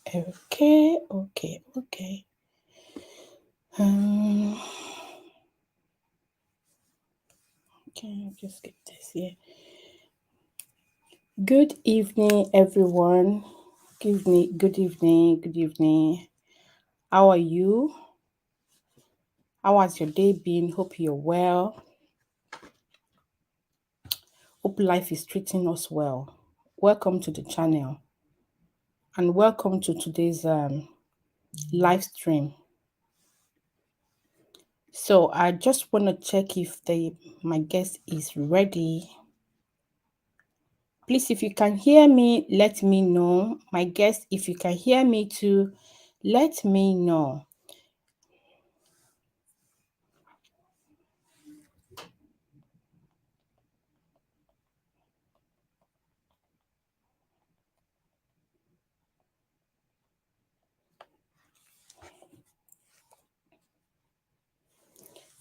Okay. Okay, just get this here. Good evening, everyone. Good evening. How are you? How has your day been? Hope you're well. Hope life is treating us well. Welcome to the channel and welcome to today's live stream. So I just want to check if my guest is ready. Please, if you can hear me, let me know. My guest, if you can hear me too, let me know.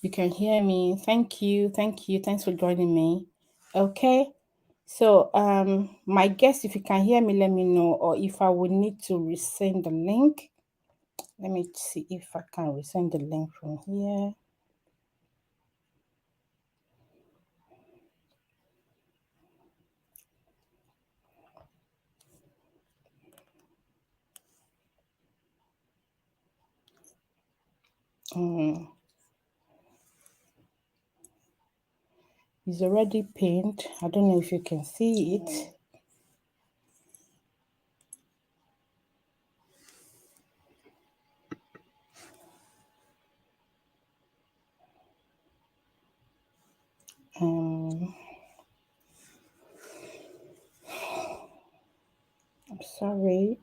You can hear me. Thank you. Thanks for joining me. Okay. So my guest, if you can hear me, let me know, or if I would need to resend the link. Let me see if I can resend the link from here. It's already pinned. I don't know if you can see it. I'm sorry.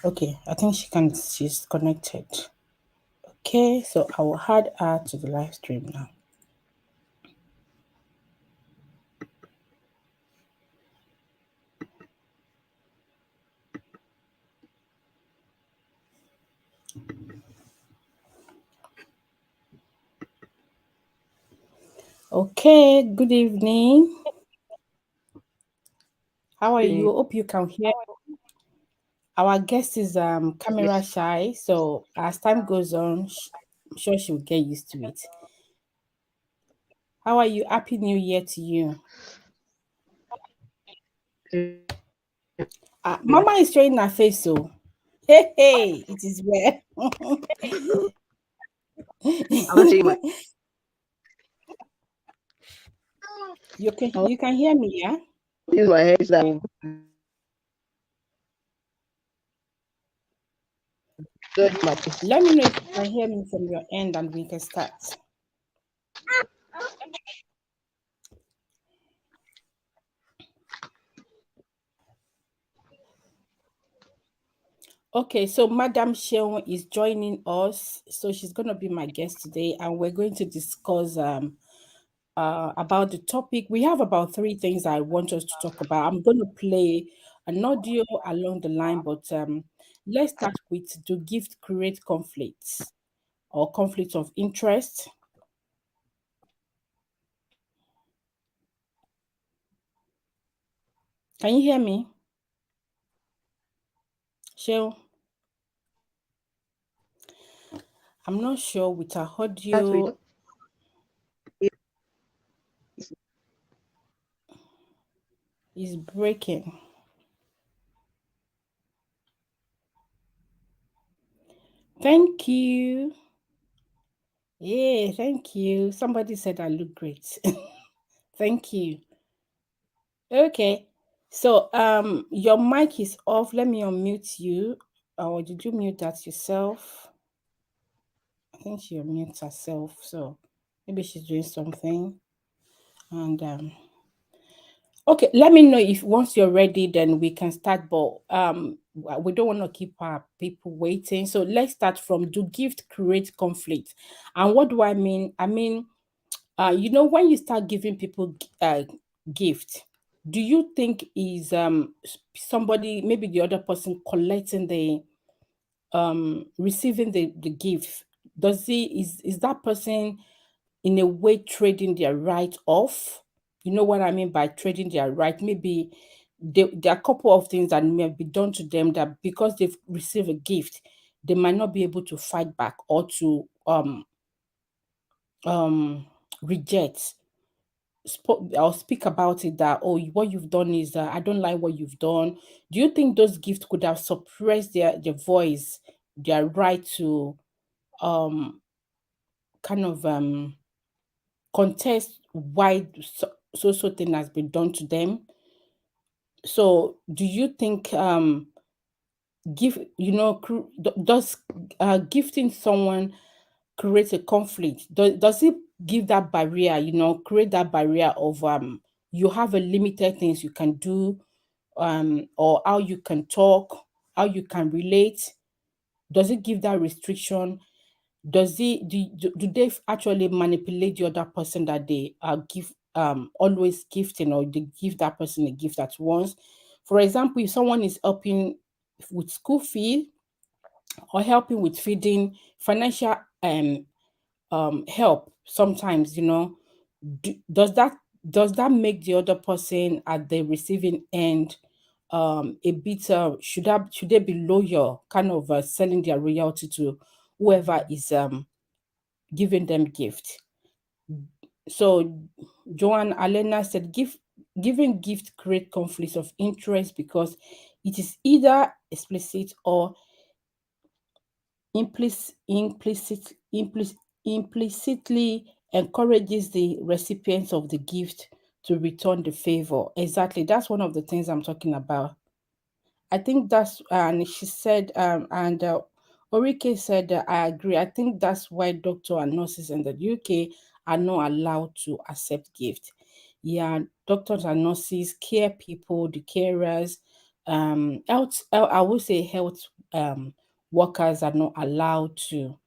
Okay, I think she's connected. Okay, so I will add her to the live stream now. Okay, good evening. How are you? Hope you can hear. Our guest is camera shy, so as time goes on, I'm sure she will get used to it. How are you? Happy New Year to you. Mama is showing her face, so hey, it is well. You can hear me, yeah? Use my hands down. Let me know if you can hear me from your end and we can start. Okay, so Madam Sheon is joining us. So she's going to be my guest today, and we're going to discuss about the topic. We have about 3 things I want us to talk about. I'm going to play an audio along the line, but let's start with, do gift create conflicts or conflicts of interest? Can you hear me? Sheon? I'm not sure with our audio. Is breaking. Thank you. Yeah, thank you. Somebody said I look great. Thank you. Okay. So your mic is off. Let me unmute you. Or did you mute that yourself? I think she unmutes herself. So maybe she's doing something. And okay, let me know if once you're ready, then we can start. But we don't want to keep our people waiting. So let's start from, do gift create conflict? And what do I mean? I mean, when you start giving people gift, do you think is somebody, maybe the other person collecting the receiving the gift, is that person in a way trading their right off? You know what I mean by trading their right? Maybe there are a couple of things that may be done to them that because they've received a gift, they might not be able to fight back or to um reject or speak about it, that, oh, what you've done is, I don't like what you've done. Do you think those gifts could have suppressed their voice, their right to um kind of contest why so thing has been done to them? So do you think give you know does gifting someone create a conflict? Does it give that barrier, create that barrier of you have a limited things you can do, or how you can talk, how you can relate? Does it give that restriction? Does it do they actually manipulate the other person, that they give always gifting, or they give that person a gift at once? For example, if someone is helping with school fee, or helping with feeding, financial help sometimes, does that make the other person at the receiving end a bit, should they be loyal, kind of selling their loyalty to whoever is giving them gift? So Joanne Alena said, giving gift create conflicts of interest because it is either explicit or implicit, implicitly encourages the recipients of the gift to return the favor. Exactly. That's one of the things I'm talking about. I think that's, and she said, and Orike said, I agree. I think that's why doctors and nurses in the UK are not allowed to accept gifts. Yeah, doctors and nurses, care people, the carers, health, I would say health workers are not allowed to.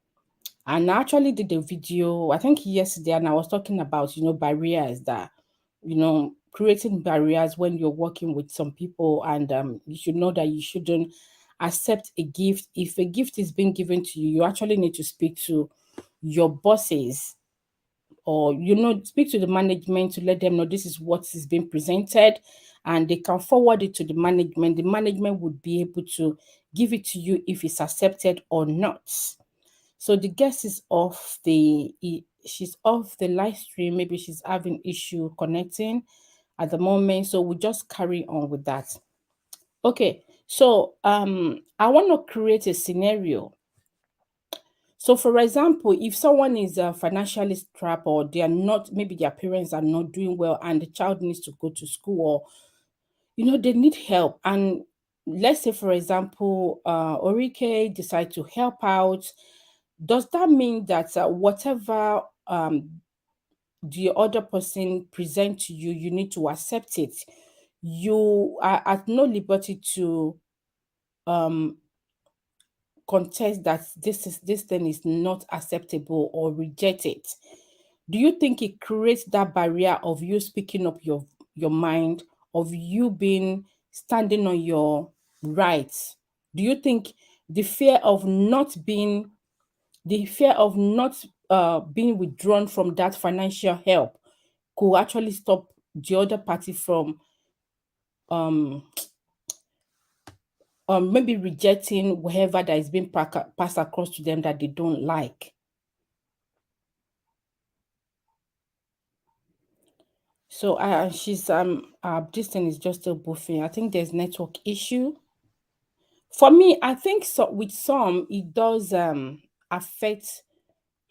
And I actually did a video, I think yesterday, and I was talking about, barriers that, creating barriers when you're working with some people, and you should know that you shouldn't accept a gift. If a gift is being given to you, you actually need to speak to your bosses, or speak to the management to let them know this is what is being presented, and they can forward it to the management. The management would be able to give it to you if it's accepted or not. So the guest is off she's off the live stream. Maybe she's having issue connecting at the moment. So we'll just carry on with that. Okay. So I want to create a scenario. So for example, if someone is financially strapped, or they are not, maybe their parents are not doing well, and the child needs to go to school, or they need help, and let's say, for example, Orike decide to help out, does that mean that whatever the other person present to you, you need to accept it? You are at no liberty to um contest that this thing is not acceptable, or reject it. Do you think it creates that barrier of you speaking up your mind, of you being standing on your rights? Do you think the fear of not being the fear of not being withdrawn from that financial help could actually stop the other party from um maybe rejecting whatever that is being passed across to them that they don't like? So she's this thing is just still buffing. I think there's network issue. For me, I think so with some it does affect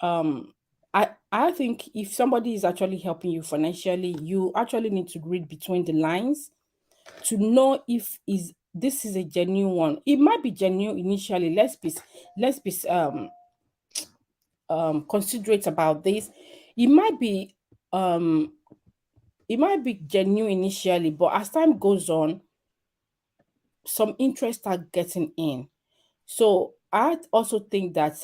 um I think if somebody is actually helping you financially, you actually need to read between the lines to know if is this is a genuine one. It might be genuine initially. Let's be considerate about this. It might be um it might be genuine initially, but as time goes on, some interest start getting in. So I also think that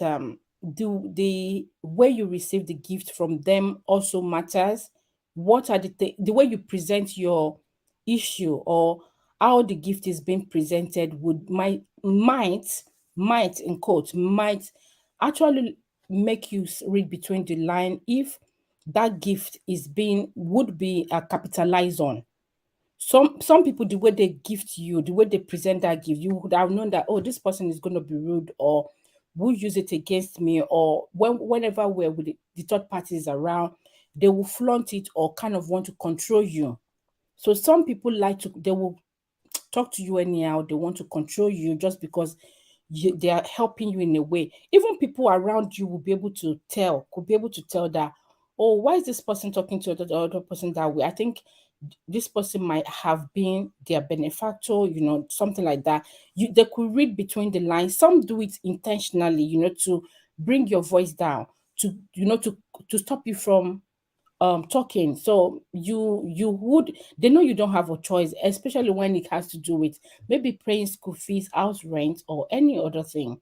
the way you receive the gift from them also matters. What are the way you present your issue, or how the gift is being presented would might in quotes might actually make you read between the line if that gift is being would be capitalized on. Some people, the way they gift you, the way they present that gift, you would have known that, oh, this person is going to be rude, or will use it against me, or whenever we're with the third parties around, they will flaunt it or kind of want to control you. So some people like to, they will talk to you anyhow. They want to control you just because they are helping you in a way. Even people around you will be able to tell, could be able to tell that, oh, why is this person talking to the other person that way? I think this person might have been their benefactor, something like that. They could read between the lines. Some do it intentionally, to bring your voice down, to stop you from talking. So you would, they know you don't have a choice, especially when it has to do with maybe paying school fees, house rent, or any other thing.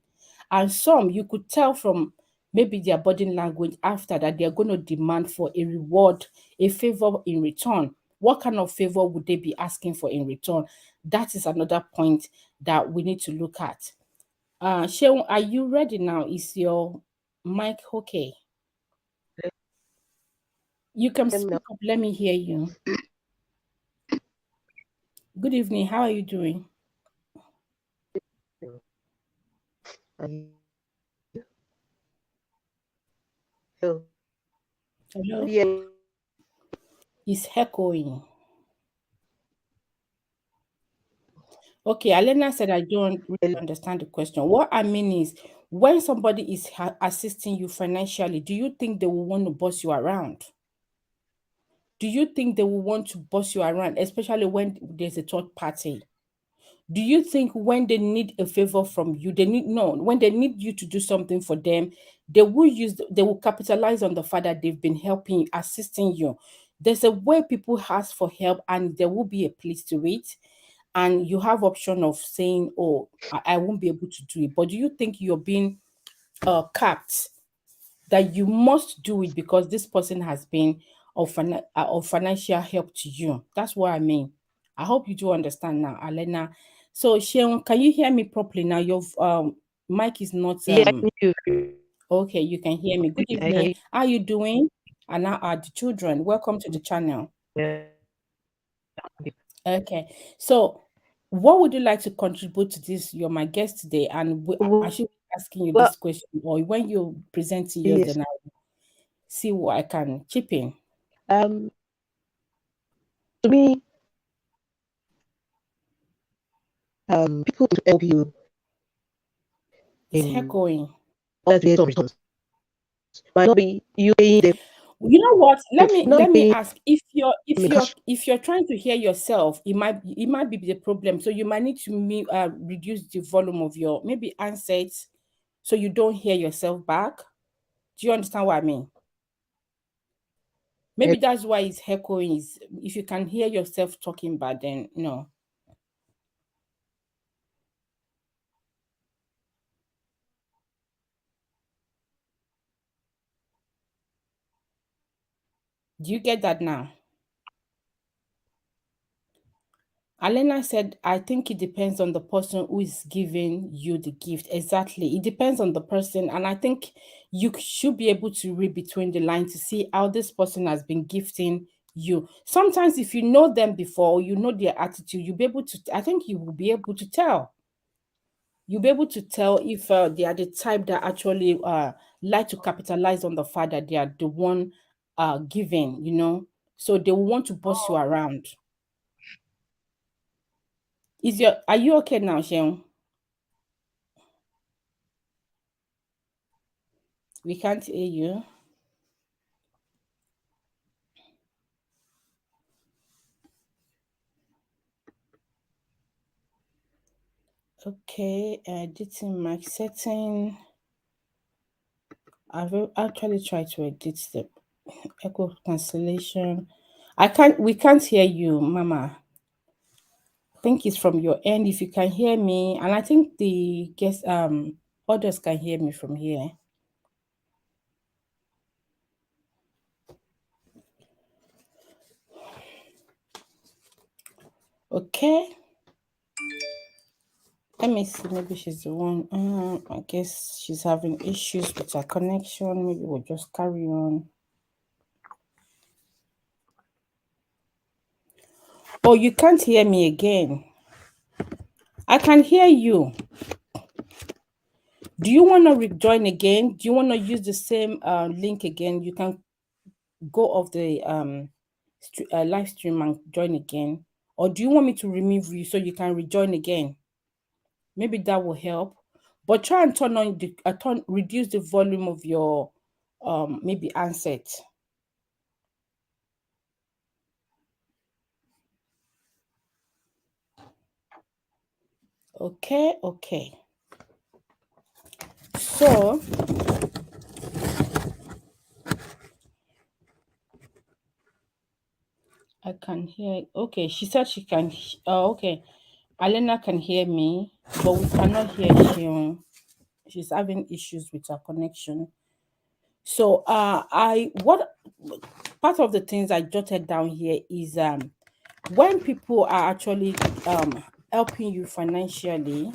And some you could tell from maybe their body language after that they're going to demand for a reward, a favor in return. What kind of favor would they be asking for in return? That is another point that we need to look at. Sheon, are you ready now? Is your mic okay? You can Let me speak up. Let me hear you. Good evening. How are you doing? know. And hello. Hello? Yeah, It's echoing. Okay, Alena said, I don't really. understand the question. What I mean is, when somebody is assisting you financially, do you think they will want to boss you around? Do you think they will want to boss you around, especially when there's a third party? Do you think when they need a favor from you, when they need you to do something for them, they will capitalize on the fact that they've been helping you, assisting you. There's a way people ask for help, and there will be a place to it, and you have option of saying, oh, I won't be able to do it. But do you think you're being capped, that you must do it because this person has been of financial help to you? That's what I mean. I hope you do understand now, Alena. So Sheon, can you hear me properly now? Your mic is not Yeah, I can hear you. okay. You can hear me. Good I evening. can How are you doing? And how are the children? Welcome to the channel. hear Okay. So what would you like to contribute to this? You're my guest today, and I you. should be asking you Well, this question, or when you present yours, yes. then I'll see what I can chip in. Um, to me, people to help you It's in echoing. order to get some results might not be you paying them. You know what? Let me Not let be me paying ask, if you're them if in you're cash. if you're trying to hear yourself, it might be the problem. So you might need to reduce the volume of your maybe answers, so you don't hear yourself back. Do you understand what I mean? Maybe that's why it's echoing. Is if you can hear yourself talking back, then no. Do you get that now? Alena said, I think it depends on the person who is giving you the gift. Exactly. It depends on the person. And I think you should be able to read between the lines to see how this person has been gifting you. Sometimes, if you know them before, you know their attitude, you'll be able to, I think you will be able to tell. You'll be able to tell if they are the type that actually like to capitalize on the fact that they are the one giving. So they will want to boss you around. Are you okay now, Sheon? We can't hear you. Okay, editing mic setting. I've actually tried to edit the echo cancellation. We can't hear you, Mama. I think it's from your end if you can hear me. And I think the guest others can hear me from here. Okay. Let me see. Maybe she's the one. I guess she's having issues with her connection. Maybe we'll just carry on. Oh, you can't hear me again. I can hear you. Do you want to rejoin again? Do you want to use the same link again? You can go off the live stream and join again. Or do you want me to remove you so you can rejoin again? Maybe that will help. But try and reduce the volume of your maybe handset. Okay, okay. So I can hear. Okay, she said she can. Oh, okay. Alena can hear me, but we cannot hear Shion. She's having issues with her connection. So, I what part of the things I jotted down here is when people are actually helping you financially,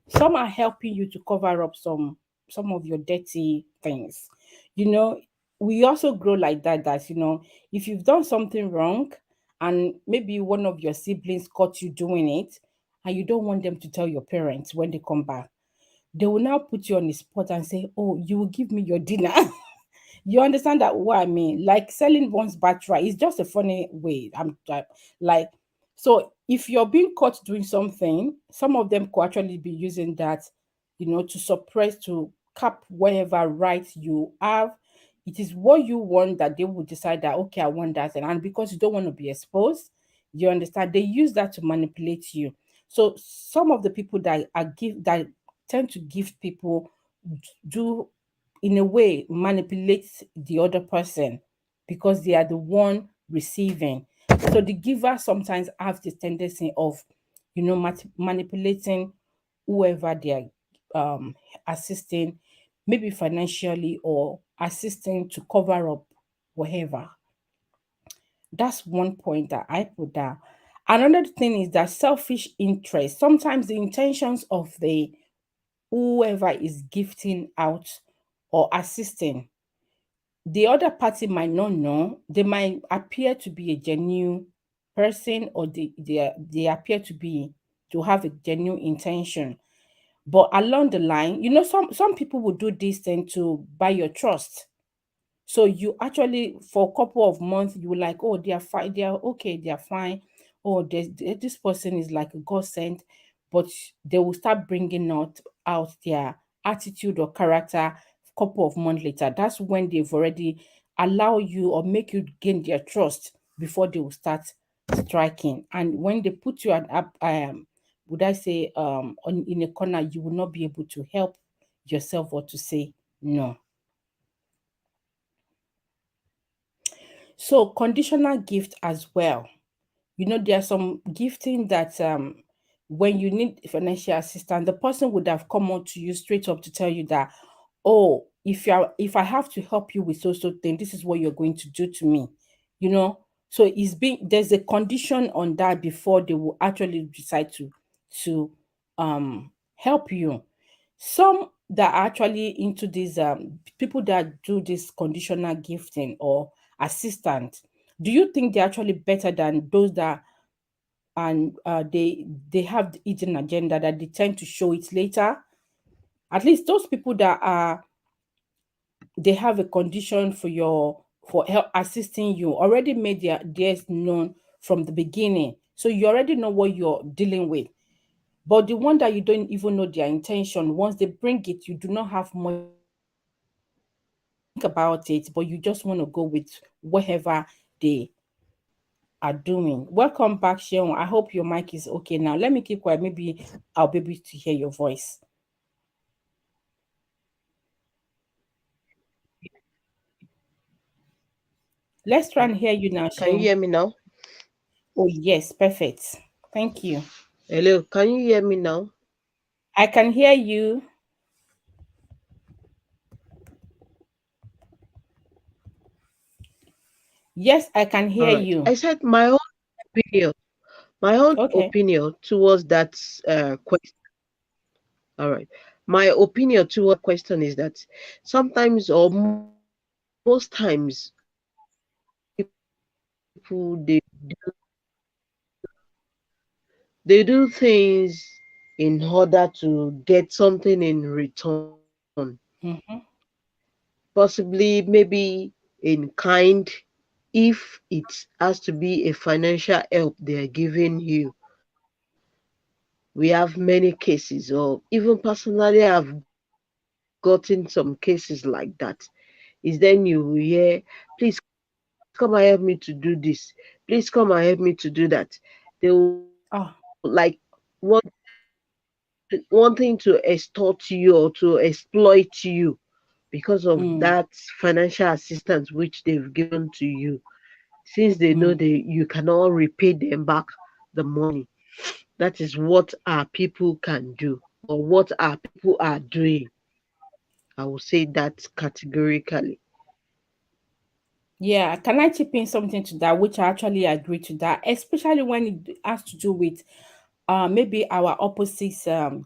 some are helping you to cover up some of your dirty things. You know, we also grow like that. That if you've done something wrong, and maybe one of your siblings caught you doing it, and you don't want them to tell your parents when they come back, they will now put you on the spot and say, "Oh, you will give me your dinner." You understand that what I mean? Like selling one's birthright is just a funny way. Like, so if you're being caught doing something, some of them could actually be using that, to suppress, to cap whatever rights you have. It is what you want that they will decide that, okay, I want that. And because you don't want to be exposed, you understand, they use that to manipulate you. So some of the people that tend to give people do in a way manipulates the other person because they are the one receiving. So the giver sometimes have this tendency of, manipulating whoever they are assisting, maybe financially or assisting to cover up whatever. That's one point that I put down. Another thing is that selfish interest. Sometimes the intentions of the whoever is gifting out or assisting, the other party might not know. They might appear to be a genuine person, or they appear to have a genuine intention. But along the line, some people will do this thing to buy your trust. So you actually, for a couple of months, you were like, oh, they are fine, they are okay, they are fine. Oh, this person is like a God sent, but they will start bringing out their attitude or character a couple of months later. That's when they've already allow you or make you gain their trust before they will start striking. And when they put you at would I say in a corner, you will not be able to help yourself or to say no. So conditional gift as well. There are some gifting that when you need financial assistance, the person would have come on to you straight up to tell you that, oh, if I have to help you with so thing, this is what you're going to do to me. You know, so there's a condition on that before they will actually decide to help you. Some that are actually into these people that do this conditional gifting or assistant, do you think they're actually better than those that and they have the hidden agenda that they tend to show it later? At least those people that are they have a condition for help assisting you already made theirs known from the beginning, so you already know what you're dealing with. But the one that you don't even know their intention, once they bring it, you do not have much think about it, but you just want to go with whatever they are doing. Welcome back, Sharon. I hope your mic is okay now. Let me keep quiet. Maybe I'll be able to hear your voice. Let's try and hear you now, Can you Sharon. hear me now? Oh, yes, perfect. Thank you. Hello, can you hear me now? I can hear you. Yes, I can All hear right. you. I said opinion, my own Okay. opinion towards that question. All right. My opinion toward question is that sometimes or most times people they do they do things in order to get something in return, Mm-hmm. possibly maybe in kind, if it has to be a financial help they are giving you. We have many cases, or even personally, I've gotten some cases like that. Is then you will hear, please come and help me to do this, please come and help me to do that. They will Ah. wanting to extort you or to exploit you because of Mm, that financial assistance which they've given to you, since they know mm. you cannot repay them back the money. That is what our people can do, or what our people are doing. I will say that categorically. Yeah, can I chip in something to that, which I actually agree to that, especially when it has to do with maybe our opposite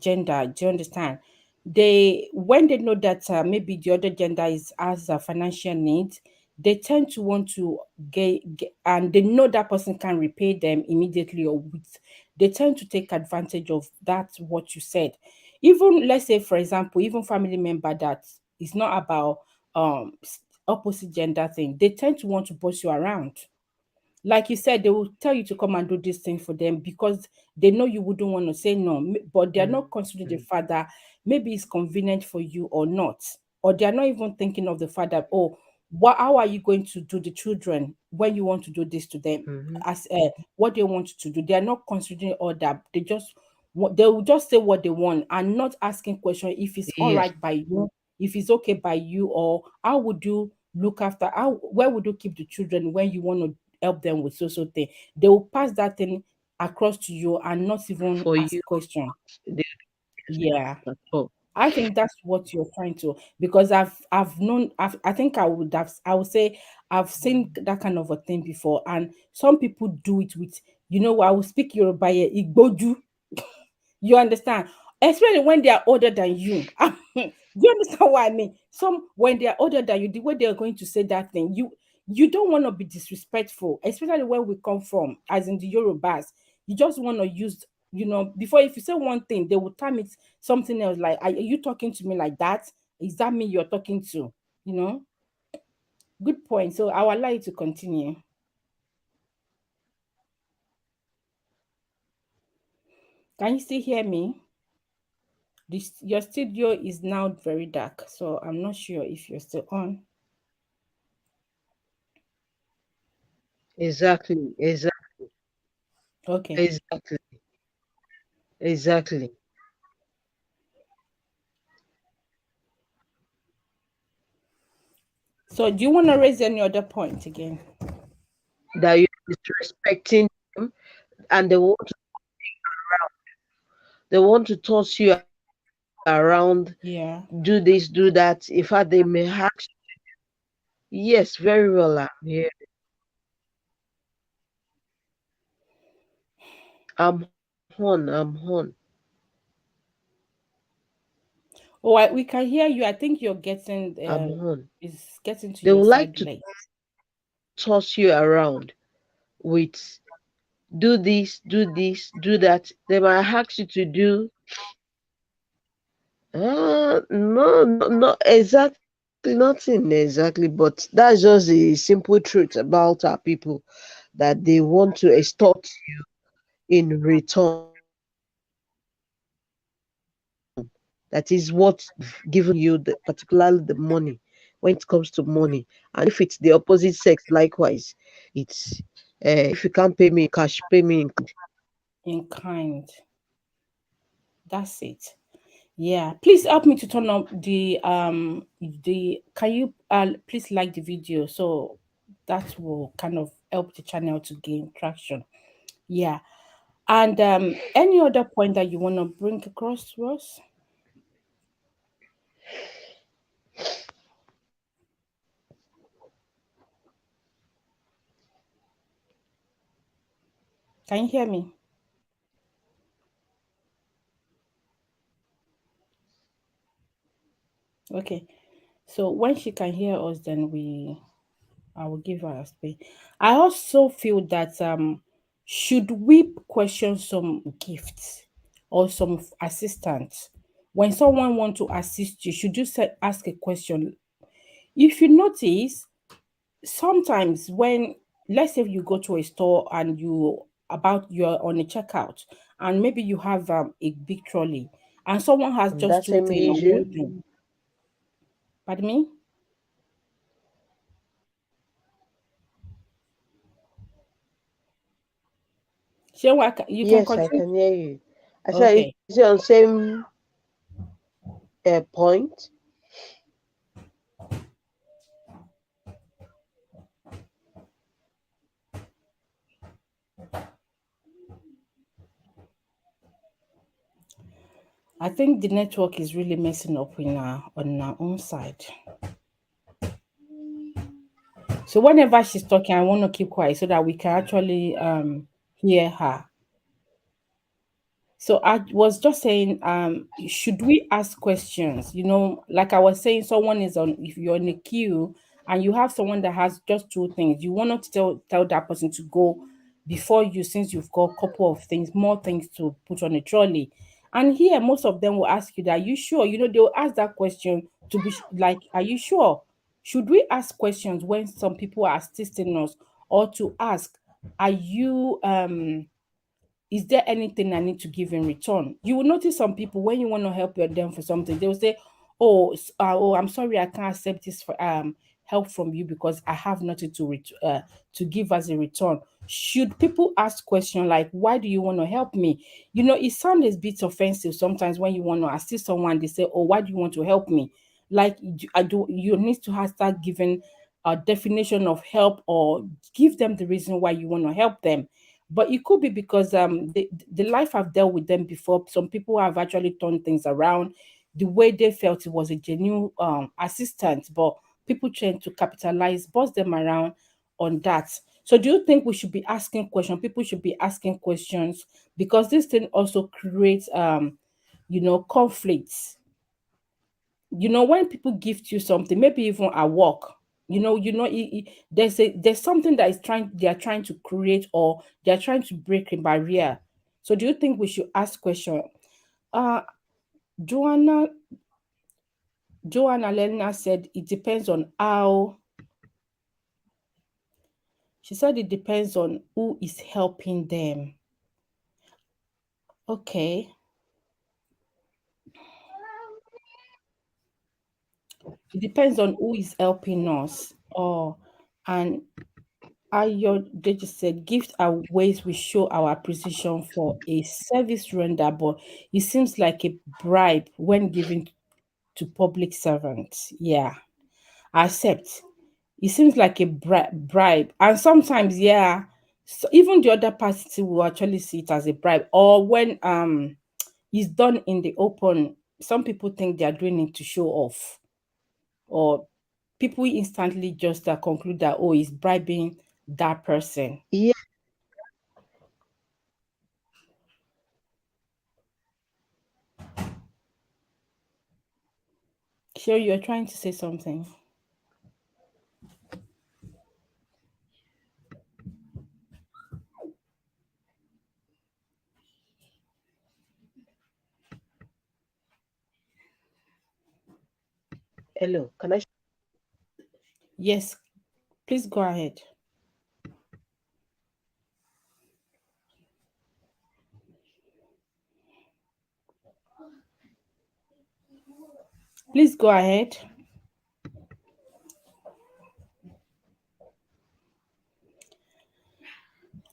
gender. Do you understand? They when they know that maybe the other gender is has a financial need, they tend to want to get and they know that person can repay them immediately or with they tend to take advantage of that what you said. Even let's say for example, even family member that is not about opposite gender thing, they tend to want to boss you around. Like you said, they will tell you to come and do this thing for them because they know you wouldn't want to say no, but they're not considering the Mm. fact that maybe it's convenient for you or not, or they're not even thinking of the fact that, oh, what, how are you going to do the children when you want to do this to them, Mhm. as what they want you to do. They are not considering all that. They just they will just say what they want and not asking question if it's all Yes, right by you, if it's okay by you, or how would you look after, how where would you keep the children when you want to help them with social thing. They will pass that thing across to you and not even for ask you, question. they Yeah. at all. I think that's what you're trying to, because I've known I think I would say I've seen that kind of a thing before, and some people do it with, I will speak Yoruba here, igboju. You understand? Especially when they are older than you. Do you understand what I mean? Some when they are older than you, the way they are going to say that thing, you don't want to be disrespectful, especially where we come from, as in the Yorubas. You just want to use, before if you say one thing, they will time it something else. Like, are you talking to me like that? Is that me you're talking to? You know? Good point. So I'll allow you to continue. Can you still hear me? Your studio is now very dark, so I'm not sure if you're still on. Exactly, Okay. exactly, exactly. So do you want to raise any other point again? That you're disrespecting them, and they want to toss you around, do this, do Yeah. that. In fact, they may ask. Yes, very well. I'm here. I'm on. Oh, we can hear you. I think you're getting I'm on. is getting to They your would like side to late. toss you around with, do this, do this, do that. They might ask you to do. No, not exactly, nothing exactly, but that's just the simple truth about our people, that they want to extort you in return. That is what given you, particularly the money, when it comes to money. And if it's the opposite sex, likewise, it's if you can't pay me in cash, pay me in kind. In kind. That's it. Yeah. Please help me to turn up the can you please like the video, so that will kind of help the channel to gain traction. Yeah. And any other point that you want to bring across to us? Can you hear me? Okay. So when she can hear us, then we I will give her a space. I also feel that should we question some gifts or some assistance when someone want to assist you? Should you ask a question? If you notice, sometimes when, let's say you go to a store and you're on a checkout, and maybe you have a big trolley, and someone has And just that's two same things or issue. one thing. Pardon me? Shewa, you can Yes, I continue. can hear you. I said, Okay. is it on same point? I think the network is really messing up on our own side. So whenever she's talking, I want to keep quiet so that we can actually hear her. So I was just saying, should we ask questions? You know, like I was saying, someone is on, if you're in a queue and you have someone that has just two things, you want to tell that person to go before you, since you've got a couple of things, more things to put on a trolley. And here, most of them will ask you that, are you sure? You know, they'll ask that question to be like, are you sure? Should we ask questions when some people are assisting us, or to ask, are you is there anything I need to give in return? You will notice some people, when you want to help them for something, they will say, "Oh, oh, I'm sorry, I can't accept this for help from you because I have nothing to give as a return." Should people ask questions like, "Why do you want to help me?" You know, it sounds a bit offensive sometimes when you want to assist someone. They say, "Oh, why do you want to help me?" Like, I do. You need to start giving a definition of help, or give them the reason why you want to help them. But it could be because the life I've dealt with them before, some people have actually turned things around. The way they felt, it was a genuine assistance, but people trying to capitalize, boss them around on that. So do you think we should be asking questions? People should be asking questions, because this thing also creates conflicts. You know, when people gift you something, maybe even at work, there's something that they are trying to create, or they are trying to break a barrier. So do you think we should ask question? uh joanna Joanna Lena said it depends on how. She said it depends on who is helping them. Okay. It depends on who is helping us. Oh, and Ayo Deji said, gifts are ways we show our appreciation for a service render, but it seems like a bribe when given to public servants. Yeah, I accept. It seems like a bribe. And sometimes, yeah, so even the other party will actually see it as a bribe. Or when it's done in the open, some people think they are doing it to show off. Or people instantly just conclude that, oh, it's bribing that person. Yeah. Sure, you're trying to say something. Hello. Can I? Yes, please go ahead. Please go ahead.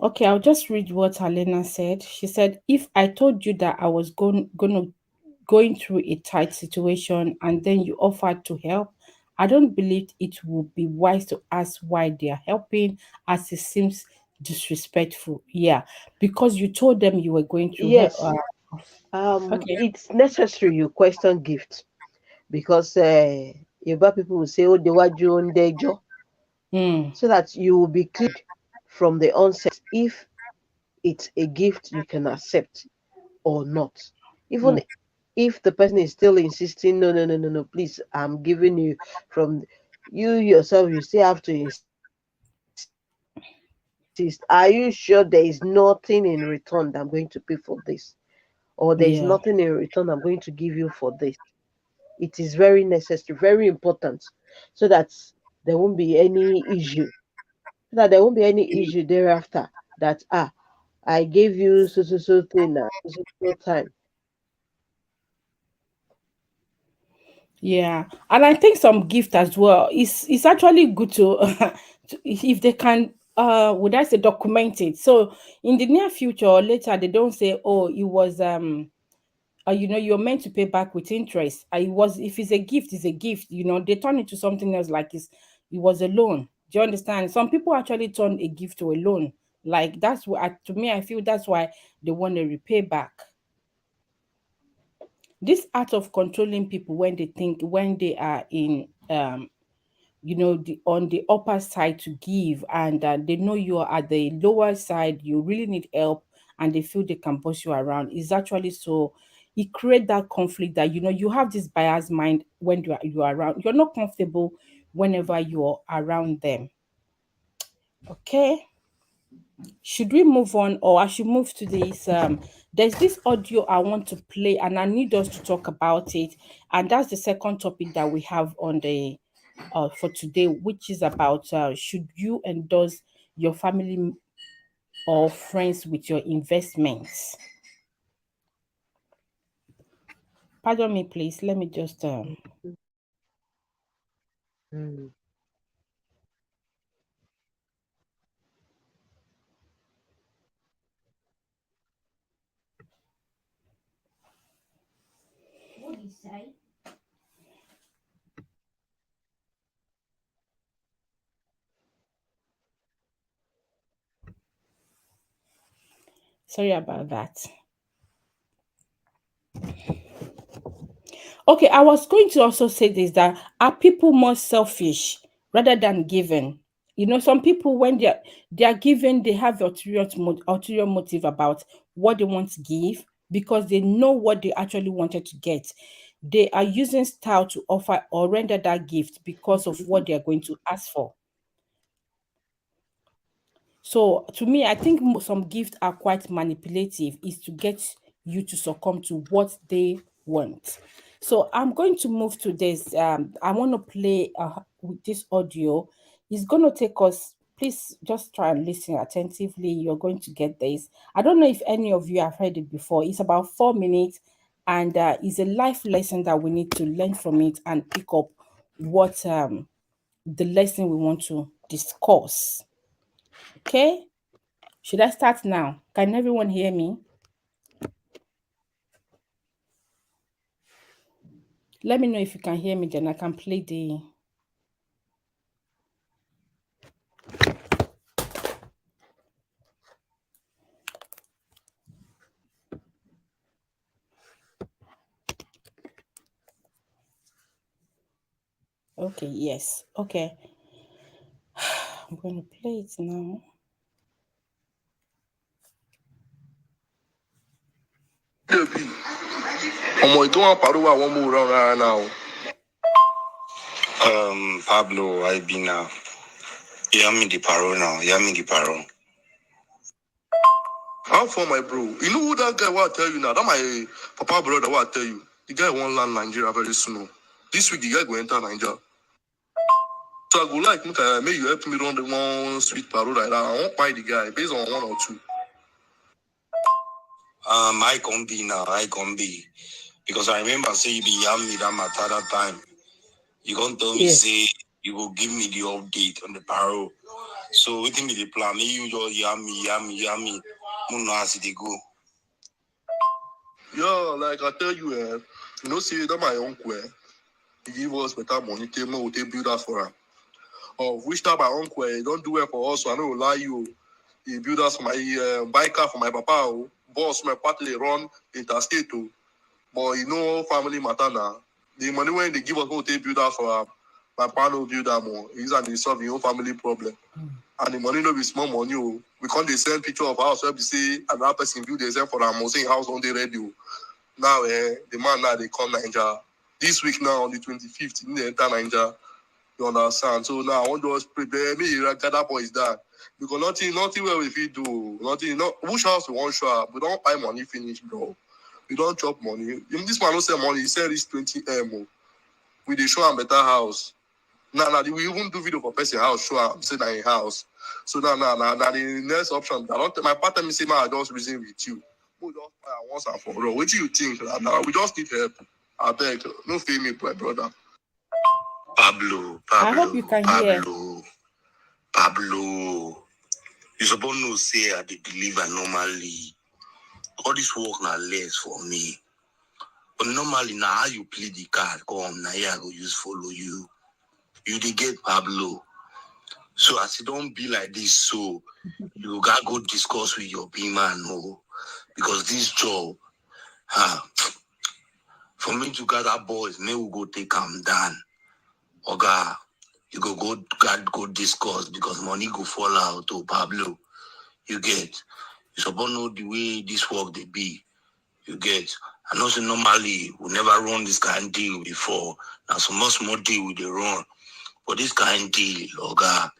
Okay, I'll just read what Helena said. She said, "If I told you that I was going through a tight situation and then you offered to help, I don't believe it would be wise to ask why they are helping, as it seems disrespectful." Yeah, because you told them you were going through help. Yes. Okay. It's necessary you question gift because Yoruba people will say, "Oh, they were on their job," Mm, so that you will be cleared from the onset if it's a gift you can accept or not. Even mm, if the person is still insisting, no, no, no, no, no, please, I'm giving you from you yourself, you still have to insist insist, are you sure there is nothing in return that I'm going to pay for this? Or there is Yeah. nothing in return I'm going to give you for this? It is very necessary, very important, so that there won't be any issue. So that there won't be any issue thereafter that I gave you so thing at so time. Yeah, and I think some gift as well. It's actually good to, if they can, would I say, document it. So in the near future or later, they don't say, oh, it was you're meant to pay back with interest. I was, if it's a gift, it's a gift. They turn it to something else, like it was a loan. Do you understand? Some people actually turn a gift to a loan. Like that's what, to me, I feel that's why they want to repay back. This art of controlling people when they think, when they are in on the upper side to give, and they know you are at the lower side, you really need help, and they feel they can boss you around, is actually so, it create that conflict that you have this biased mind when you are around, you're not comfortable whenever you're around them. Okay, should we move on, or I should move to this? There's this audio I want to play, and I need us to talk about it. And that's the second topic that we have on the for today, which is about should you endorse your family or friends with your investments? Pardon me, please. Let me just Mm. sorry about that. Okay, I was going to also say this, that are people more selfish rather than giving? Some people, when they are giving, they have ulterior motive about what they want to give, because they know what they actually wanted to get. They are using style to offer or render that gift because of what they are going to ask for. So to me, I think some gifts are quite manipulative, is to get you to succumb to what they want. So I'm going to move to this. I want to play with this audio. It's going to take us. Please just try and listen attentively. You're going to get this. I don't know if any of you have heard it before. It's about 4 minutes, and it's a life lesson that we need to learn from it and pick up what the lesson we want to discuss. Okay. Should I start now? Can everyone hear me? Let me know if you can hear me, then I can play the. Okay, yes. Okay. I'm going to play it now. Pablo, I be now. Hear me the parole now. Hear me the parole. How for my bro? You know who that guy will tell you now? That my papa brother will tell you. The guy won't land Nigeria very soon. This week the guy go enter Nigeria. So I go like, make you help me run the one sweet parole like that. I won't buy the guy based on one or two. I can be now. I can be. Because I remember say you be yam me that matter that time. You can't tell me Yes. say you will give me the update on the parole. So within the plan, me you just yam me. Muno as they go. Yeah, like I tell you, see that my uncle, he give us better money, tell me we take build that for him. Of which time my uncle, don't do it for us, so I don't lie you. He build us for my biker for my papa, boss, my partly run interstate, but you know family matter now. The money when they give us, we take build that for him. My partner will build that more. He's and he solve his own family problem. And the money no be small money. We can't they send picture of house where we say another person build themselves for them, saying house on the radio. Now, the man now they come Nigeria. This week now on the 25th, they enter Nigeria. You understand? So now I want to just prepare me gather boys that because nothing where we fit do. Nothing not which house we want show up. We don't buy money finish, bro. We don't chop money. If this man don't sell money, he sell this 20M. We dey show am better house. Now we even do video for person house, show am say na in house. So now the next option. I don't my partner me say man, I just reason with you. We just buy am once and for all. What do you think? Now we just need help. I beg, no fail me, my brother. I hope you can hear. Pablo. You suppose know say I dey deliver normally. All this work na less for me. But normally now how you play the card, come now here I go use follow you. You dey get Pablo. So as it don't be like this, so you gotta go discuss with your B man, no. Because this job, for me to gather boys, may we go take them down. Oga, you go discuss because money go fall out to Pablo. You get. You suppose know the way this work they be. You get. I know so normally we never run this kind of deal before. Now so much more deal we dey run. But this kind of deal, Oga,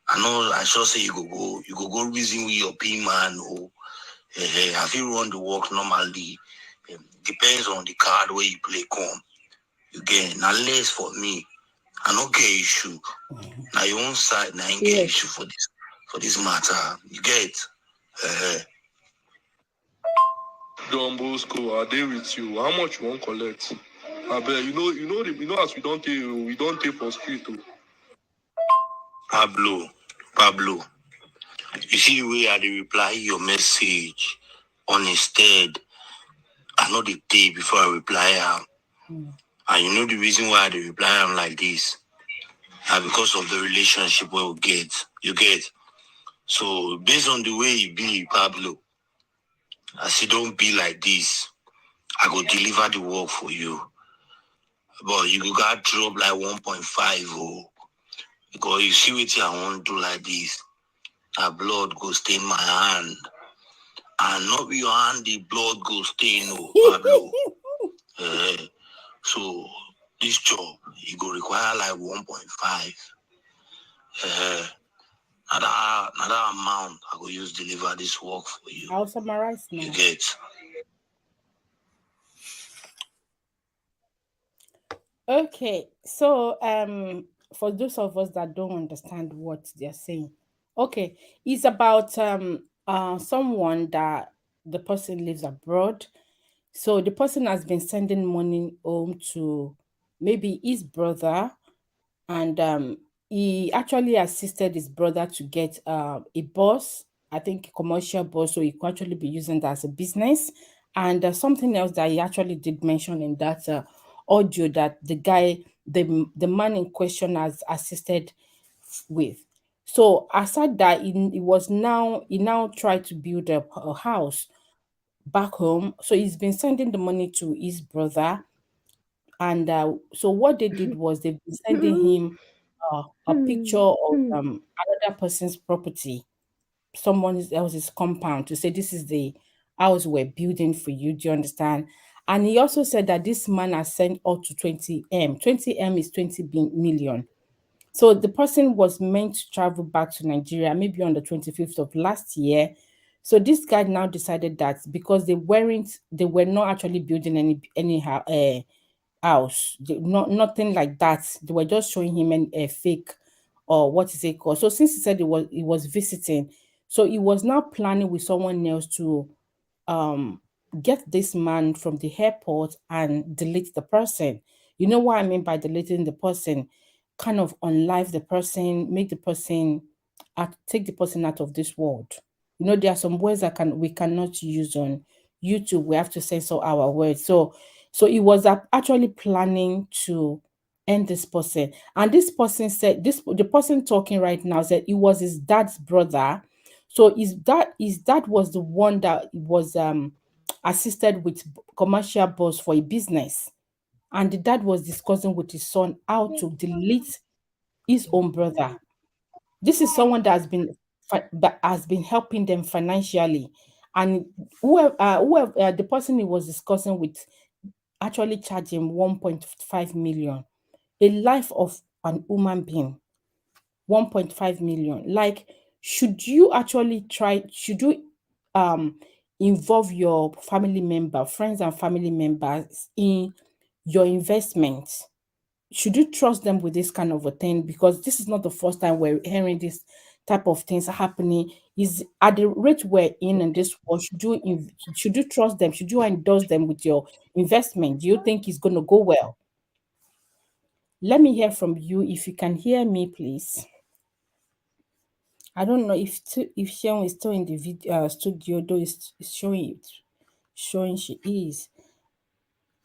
I know I sure say you go go reason with your P man. Oh, I feel run the work normally. Depends on the card where you play come. You get now less for me. I don't get issue. Now your own side, now ain't get issue for this matter. You get Don Bosco, I deal with you. How much you want collect? I bet you know as we don't take for street too. Pablo. You see the way I dey reply your message on instead. I know the day before I reply am. And you know the reason why I dey reply am like this. And because of the relationship we get. You get. So based on the way you be, Pablo, as it don't be like this, I go deliver the work for you. But you go got drop like 1.5 because you see what I want to do like this. That blood go stain my hand. And not be your hand, the blood go stain, Pablo. So this job, you go require like 1.5. Another amount I go use deliver this work for you. I'll summarize now. You get. Okay, so for those of us that don't understand what they're saying, okay, it's about someone that the person lives abroad. So the person has been sending money home to maybe his brother, and he actually assisted his brother to get a bus, I think a commercial bus, so he could actually be using that as a business. And something else that he actually did mention in that audio that the man in question has assisted with. So aside that, he now tried to build a house back home. So he's been sending the money to his brother, and so what they did was they've been sending him a picture of another person's property, someone else's compound, to say this is the house we're building for you. Do you understand? And he also said that this man has sent up to 20M. 20M is 20 million. So the person was meant to travel back to Nigeria maybe on the 25th of last year. So this guy now decided that because they were not actually building any house, nothing like that. They were just showing him a fake, or what is it called. So since he said he was visiting, so he was now planning with someone else to um get this man from the airport and delete the person. You know what I mean by deleting the person? Kind of unlive the person, make the person take the person out of this world. You know, there are some words that we cannot use on YouTube. We have to censor our words. So he was actually planning to end this person. And this person said, the person talking right now said it was his dad's brother. So his dad was the one that was assisted with commercial bus for a business. And the dad was discussing with his son how to delete his own brother. This is someone that has been helping them financially, and whoever the person he was discussing with actually charged him 1.5 million. A life of an human being. 1.5 million. Like, should you actually try, should you um involve your family member, friends and family members in your investments? Should you trust them with this kind of a thing? Because this is not the first time we're hearing this type of things happening. Is at the rate we're in this world, should you trust them? Should you endorse them with your investment? Do you think it's going to go well? Let me hear from you. If you can hear me, please. I don't know if Sharon is still in the video studio, though it's showing it, showing she is.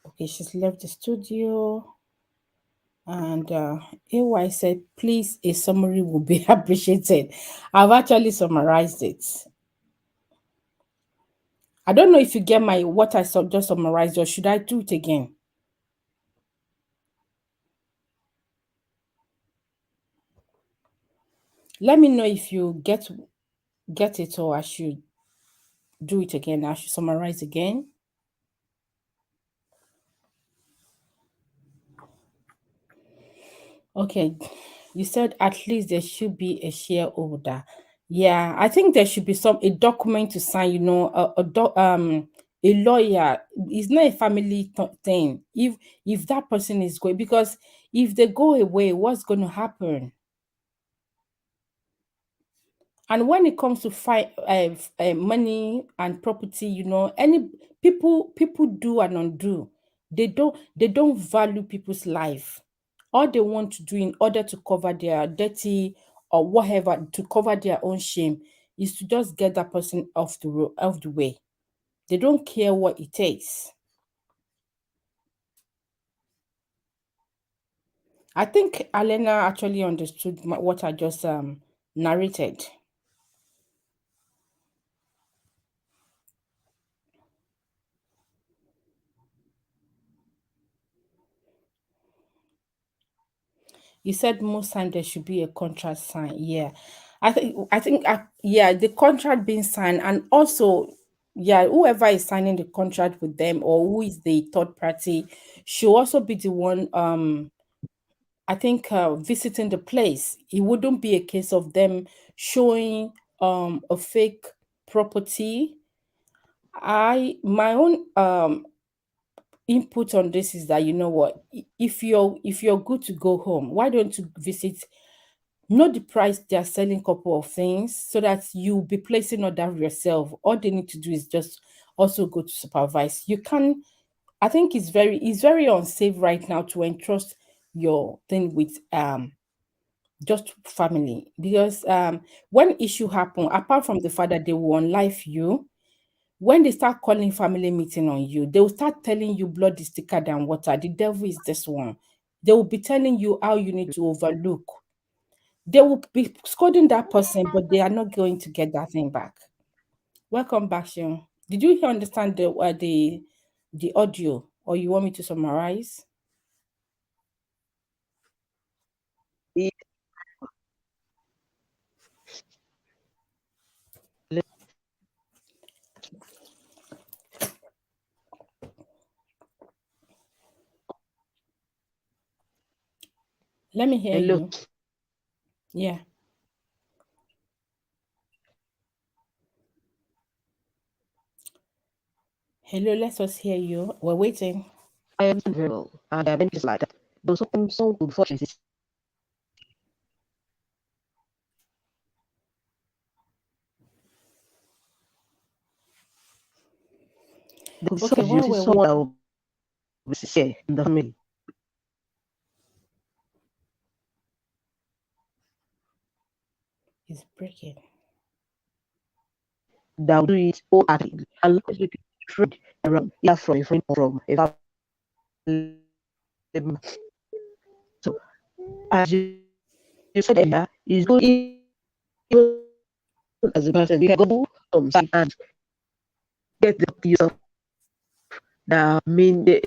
Okay, she's left the studio. And AY said, please, a summary will be appreciated. I've actually summarized it. I don't know if you get my what I just summarized, or should I do it again? Let me know if you get it, or I should do it again. I should summarize again. Okay, you said at least there should be a shareholder. Yeah, I think there should be a document to sign. A lawyer. It's not a family thing. If that person is going, because if they go away, what's going to happen? And when it comes to find money and property, any people do and undo. They don't value people's life. All they want to do in order to cover their dirty or whatever, to cover their own shame, is to just get that person off the way. They don't care what it takes. I think Alena actually understood what I just narrated. You said most time there should be a contract signed. Yeah. Yeah, the contract being signed, and also, yeah, whoever is signing the contract with them, or who is the third party, should also be the one I think visiting the place. It wouldn't be a case of them showing a fake property. My own input on this is that, you know what, if you're good to go home, why don't you visit, know the price they are selling couple of things, so that you'll be placing order yourself. All they need to do is just also go to supervise. You can, I think it's very unsafe right now to entrust your thing with just family, because when issue happen, apart from the fact that they will unlife you, when they start calling family meeting on you, they will start telling you blood is thicker than water. The devil is this one. They will be telling you how you need to overlook. They will be scolding that person, but they are not going to get that thing back. Welcome back, Shion. Did you understand the audio, or you want me to summarize? Yeah, Let me hear hello. you. Yeah. Hello, let us hear you. We're waiting. I understand very well. And there are many cases like that. Though some could fortunately say there could be Okay, some you while see we're someone that waiting, will be sincere in the family. it's breaking. That will do it wholeheartedly. And let me friend around, either from a friend or from a family member. So as you said earlier, it's good even as a person, you can go side and get the yourself. That mean there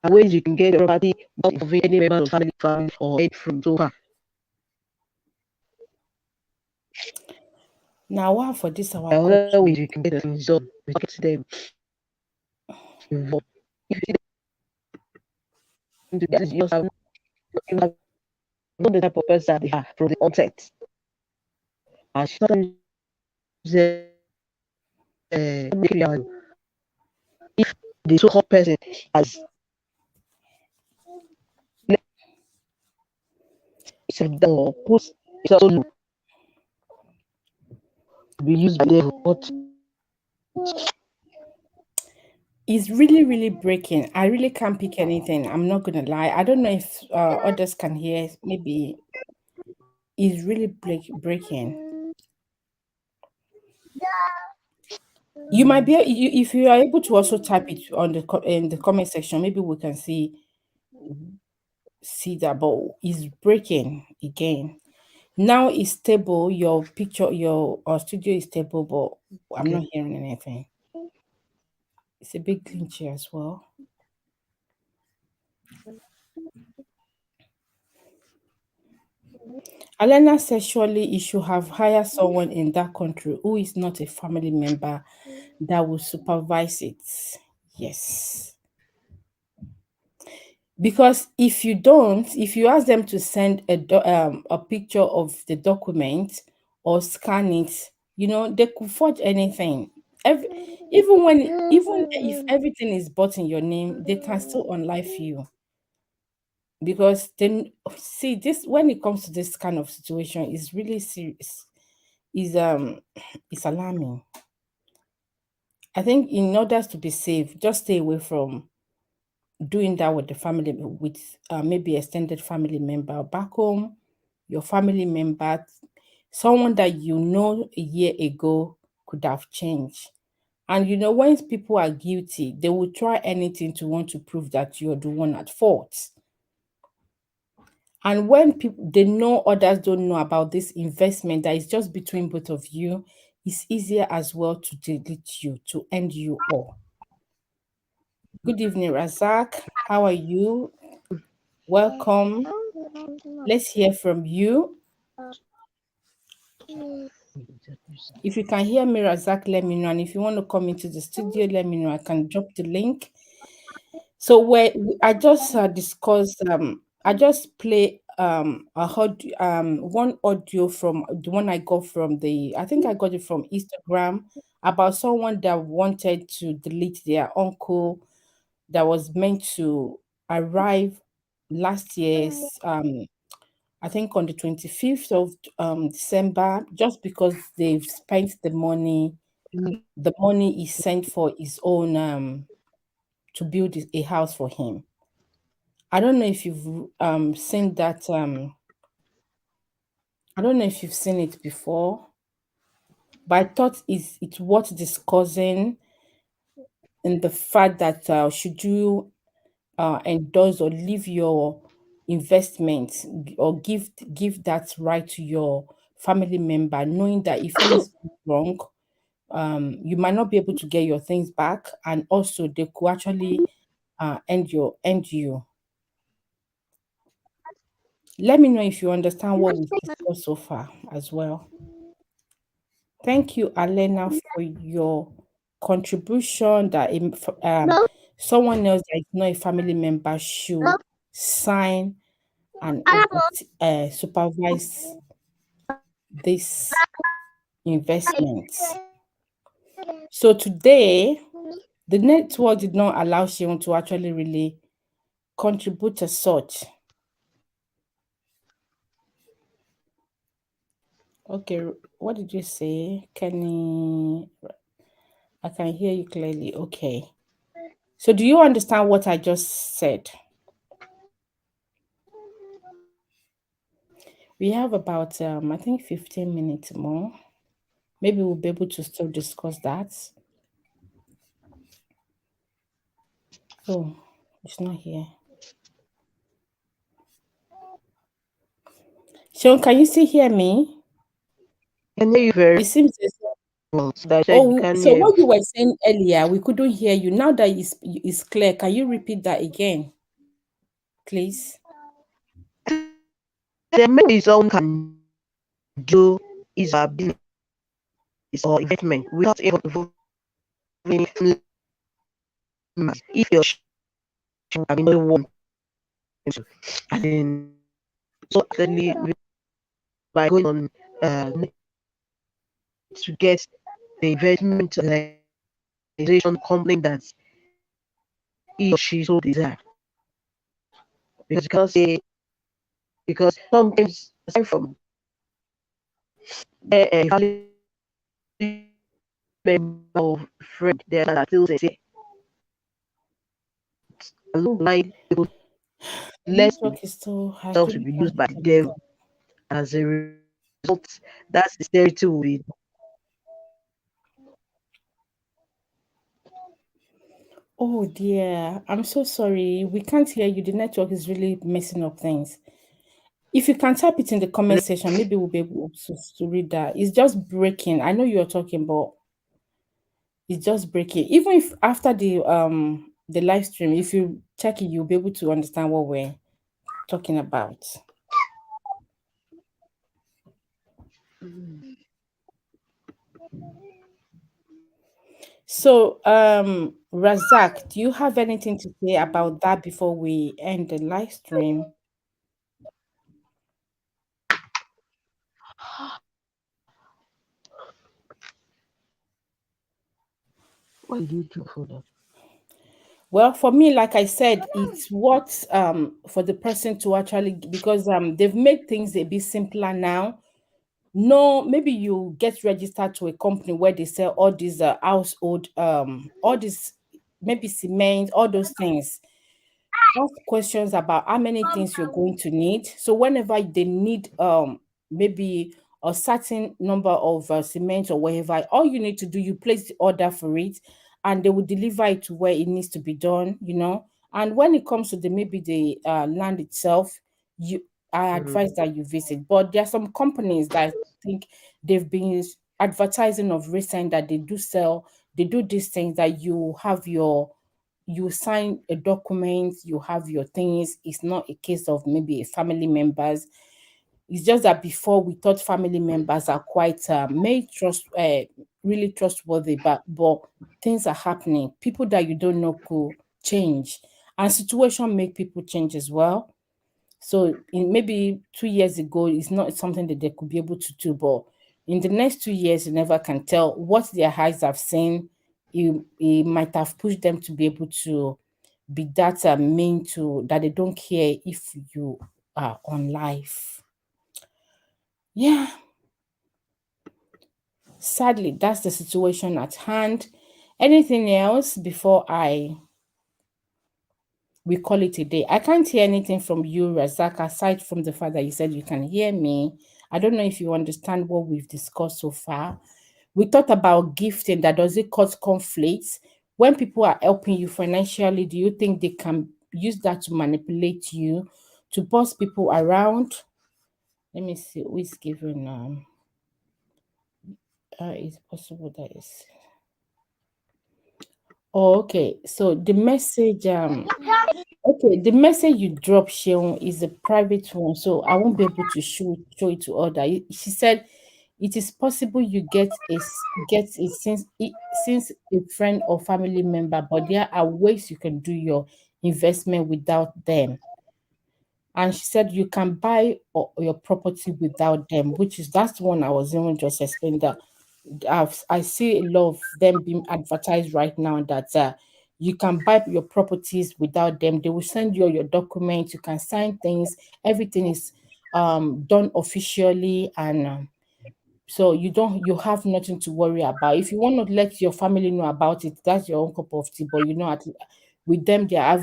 are ways you can get the property without involving any member of family or any from so far. Now, what for this our There are other country? ways you can get the things done without them. involved. If you see them to be as you have known the type of person that they are from the onset. And sometimes make you if the so-called person has set down or put himself so low to be used by them. But It's really, really breaking. I really can't pick anything. I'm not gonna lie. I don't know if others can hear. Maybe it's really breaking. You might be if you are able to also type it on in the comment section. Maybe we can see that. But it's breaking again. Now it's stable. Your picture, your studio is stable, but I'm not okay. hearing anything. It's a big glitch here as well. Alena says surely you should have hired someone in that country who is not a family member that will supervise it. Yes. Because if you don't, if you ask them to send a picture of the document or scan it, they could forge anything. Every, even if everything is bought in your name, they can still unlife you. Because then see this when it comes to this kind of situation, it's really serious. Is it's alarming. I think in order to be safe, just stay away from doing that with the family, with maybe extended family member back home, your family member, someone that a year ago could have changed. And when people are guilty, they will try anything to want to prove that you're the one at fault. And when people they know others don't know about this investment that is just between both of you, it's easier as well to delete you, to end you all. Good evening, Razak. How are you? Welcome. Let's hear from you. If you can hear me, Razak, let me know. And if you want to come into the studio, let me know. I can drop the link. So I just discussed. I just play I heard one audio from the one I got from the. I think I got it from Instagram about someone that wanted to delete their uncle that was meant to arrive last year's I think on the 25th of December, just because they've spent the money is sent for his own to build a house for him. I don't know if you've seen that I don't know if you've seen it before, but I thought it's worth discussing in the fact that should you endorse or leave your investment or give that right to your family member, knowing that if things go wrong, you might not be able to get your things back, and also they could actually end you. Let me know if you understand what we've discussed so far as well. Thank you, Alena, for your contribution that someone else that is not a family member should sign and supervise this investment. So today, the network did not allow Shion to actually really contribute as such. Okay, what did you say? Kenny, I can hear you clearly. Okay. So do you understand what I just said? We have about I think 15 minutes more. Maybe we'll be able to still discuss that. Oh, it's not here. Sean, can you still hear me? I can hear you very It seems as well. So I said you oh, can so hear. what you were saying earlier, we couldn't hear you. Now that it's clear, can you repeat that again, please? The main someone can do is a business or investment without involving family if he or she have been one to, and then so actually by going on to get the investment organization company that he or she so desire. Because you cannot say, because sometimes aside from family member or friend, there are still say along the line Network is less still themselves actually will be trying used to by the come back. devil. As a result, that sincerity will be. Oh dear, I'm so sorry. We can't hear you. The network is really messing up things. If you can type it in the comment section, maybe we'll be able to read that. It's just breaking. I know you're talking, but it's just breaking. Even if after the live stream, if you check it, you'll be able to understand what we're talking about. So, Razak, do you have anything to say about that before we end the live stream? What did you do for that? Well, for me, like I said, it's what for the person to actually, because they've made things a bit simpler now. No, maybe you get registered to a company where they sell all these household all these, maybe cement, all those things. Ask questions about how many things you're going to need. So whenever they need maybe a certain number of cement or whatever, all you need to do, you place the order for it, and they will deliver it to where it needs to be done. And when it comes to the maybe the land itself, you I advise that you visit. But there are some companies that I think they've been advertising of recent that they do these things that you sign a document, you have your things. It's not a case of maybe a family members. It's just that before we thought family members are quite really trustworthy, but things are happening. People that you don't know could change, and situation make people change as well. So in maybe 2 years ago, it's not something that they could be able to do, but in the next 2 years, you never can tell what their eyes have seen. It might have pushed them to be able to be that mean to that they don't care if you are on life. Yeah, sadly, that's the situation at hand. Anything else before I we call it a day? I can't hear anything from you, Razak, aside from the fact that you said you can hear me. I don't know if you understand what we've discussed so far. We talked about gifting, that does it cause conflicts? When people are helping you financially, do you think they can use that to manipulate you, to boss people around? Let me see who is giving it's possible that is. Oh, okay. So the message okay, the message you drop, Sheon, is a private one, so I won't be able to show it to other. She said it is possible you get it since a friend or family member, but there are ways you can do your investment without them. And she said you can buy your property without them, which is that's the one I was even just explaining that I see a lot of them being advertised right now that you can buy your properties without them. They will send you all your documents, you can sign things, everything is done officially, and so you have nothing to worry about. If you want to let your family know about it, that's your own cup of tea. But with them, they're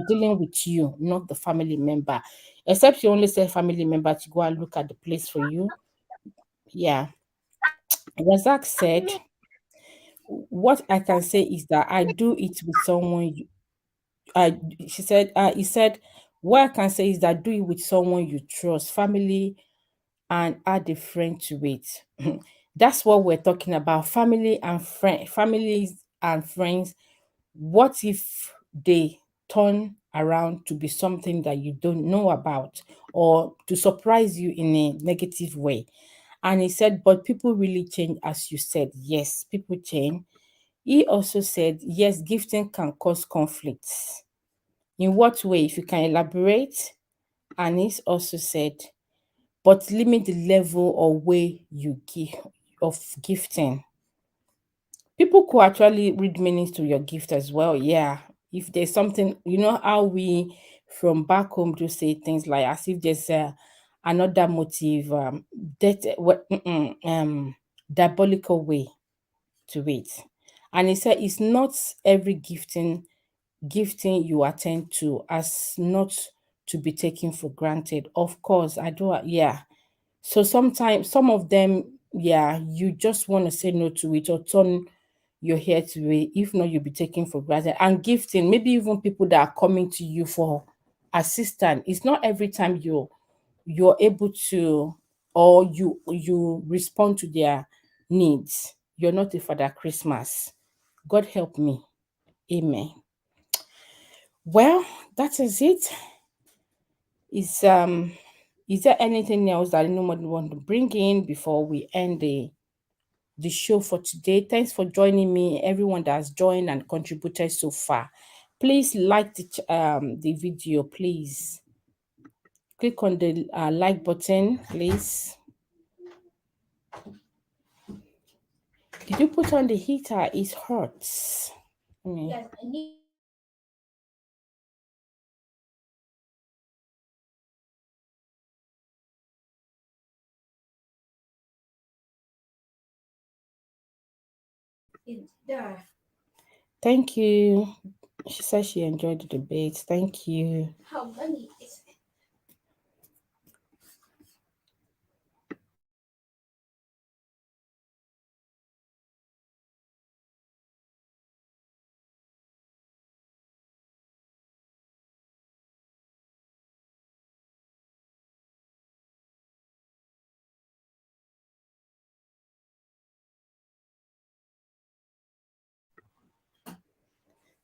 dealing with you, not the family member. Except you only say family member to go and look at the place for you. Yeah. Razak said, what I can say is that I do it with someone I she said he said what I can say is that do it with someone you trust, family, and add a friend to it. That's what we're talking about. Families and friends. What if they turn around to be something that you don't know about, or to surprise you in a negative way? And he said, but people really change, as you said. Yes, people change. He also said, yes, gifting can cause conflicts. In what way? If you can elaborate. And he also said, but limit the level or way you give of gifting. People could actually read meanings to your gift as well. Yeah. If there's something, you know how we from back home do say things like as if there's another motive, diabolical way to it. And he said it's not every gifting you attend to as not to be taken for granted. Of course, I do. Yeah. So sometimes some of them, yeah, you just want to say no to it or turn your head to it. If not, you'll be taken for granted. And gifting, maybe even people that are coming to you for assistance. It's not every time you're able to, or you respond to their needs. You're not a Father Christmas. God help me. Amen. Well, that is it. Is there anything else that anyone want to bring in before we end the show for today? Thanks for joining me, everyone that has joined and contributed so far. Please like the video. Please click on the like button, please. Did you put on the heater? It hurts. Yes, I need. It's there. Thank you. She said she enjoyed the debate. Thank you. How many is it?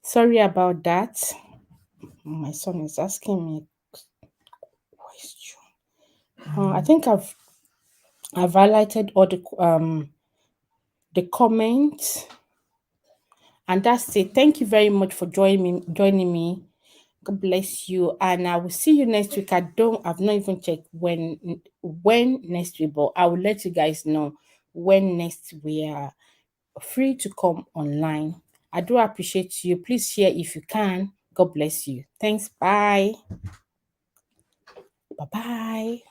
Sorry about that. My son is asking me a question. I think I've highlighted all the comments, and that's it. Thank you very much for joining me. God bless you, and I will see you next week. I've not even checked when next week, but I will let you guys know when next we are free to come online. I do appreciate you. Please share if you can. God bless you. Thanks. Bye. Bye-bye.